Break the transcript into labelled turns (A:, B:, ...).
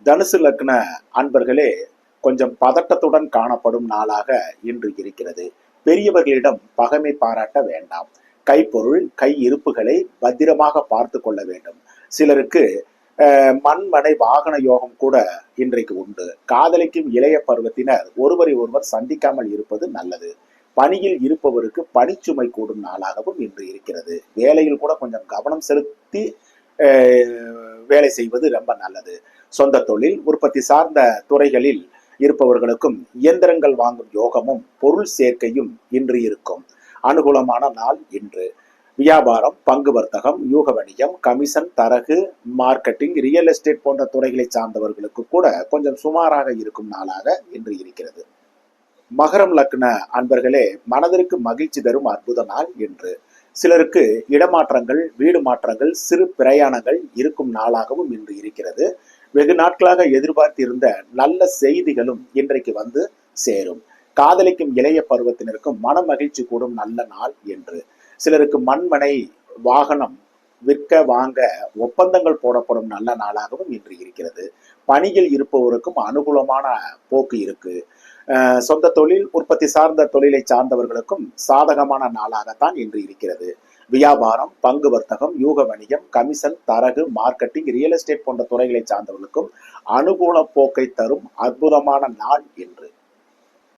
A: தனுசு லக்ன அன்பர்களே, கொஞ்சம் பதட்டத்துடன் காணப்படும் நாளாக இன்று இருக்கிறது. பெரியவர்களிடம் பகைமை பாராட்ட வேண்டாம். கைப்பொருள் கை இருப்புகளை பத்திரமாக பார்த்து கொள்ள வேண்டும். சிலருக்கு மண்மனை வாகன யோகம் கூட இன்றைக்கு உண்டு. காதலிக்கும் இளைய பருவத்தினர் ஒருவரை ஒருவர் சந்திக்காமல் இருப்பது நல்லது. பணியில் இருப்பவருக்கு பணிச்சுமை கூடும் நாளாகவும் இன்று இருக்கிறது. வேலையில் கூட கொஞ்சம் கவனம் செலுத்தி வேலை செய்வது ரொம்ப நல்லது. சொந்த தொழில் உற்பத்தி சார்ந்த துறைகளில் இருப்பவர்களுக்கும் இயந்திரங்கள் வாங்கும் யோகமும் பொருள் சேர்க்கையும் இன்று இருக்கும். அனுகூலமான நாள் இன்று. வியாபாரம், பங்கு வர்த்தகம், யூக வணிகம், கமிஷன், தரகு, மார்க்கெட்டிங், ரியல் எஸ்டேட் போன்ற துறைகளை சார்ந்தவர்களுக்கு கூட கொஞ்சம் சுமாராக இருக்கும் நாளாக இன்று இருக்கிறது. மகரம் லக்ன அன்பர்களே, மனதிற்கு மகிழ்ச்சி தரும் அற்புத நாள் இன்று. சிலருக்கு இடமாற்றங்கள், வீடு மாற்றங்கள், சிறு பிரயாணங்கள் இருக்கும் நாளாகவும் இன்று இருக்கிறது. வெகு நாட்களாக எதிர்பார்த்திருந்த நல்ல செய்திகளும் இன்றைக்கு வந்து சேரும். காதலிக்கும் இளைய பருவத்தினருக்கும் மன மகிழ்ச்சி கூடும் நல்ல நாள் என்று. சிலருக்கு மண்மனை வாகனம் விற்க வாங்க ஒப்பந்தங்கள் போடப்படும் நல்ல நாளாகவும் இன்று இருக்கிறது. பணியில் இருப்பவருக்கும் அனுகூலமான போக்கு இருக்கு. சொந்த தொழில் உற்பத்தி சார்ந்த தொழிலை சார்ந்தவர்களுக்கும் சாதகமான நாளாகத்தான் இன்று இருக்கிறது. வியாபாரம், பங்கு வர்த்தகம், யூக வணிகம், கமிஷன், தரகு, மார்க்கெட்டிங், ரியல் எஸ்டேட் போன்ற துறைகளை சார்ந்தவர்களுக்கும் அனுகூல போக்கை தரும் அற்புதமான நாள் இன்று.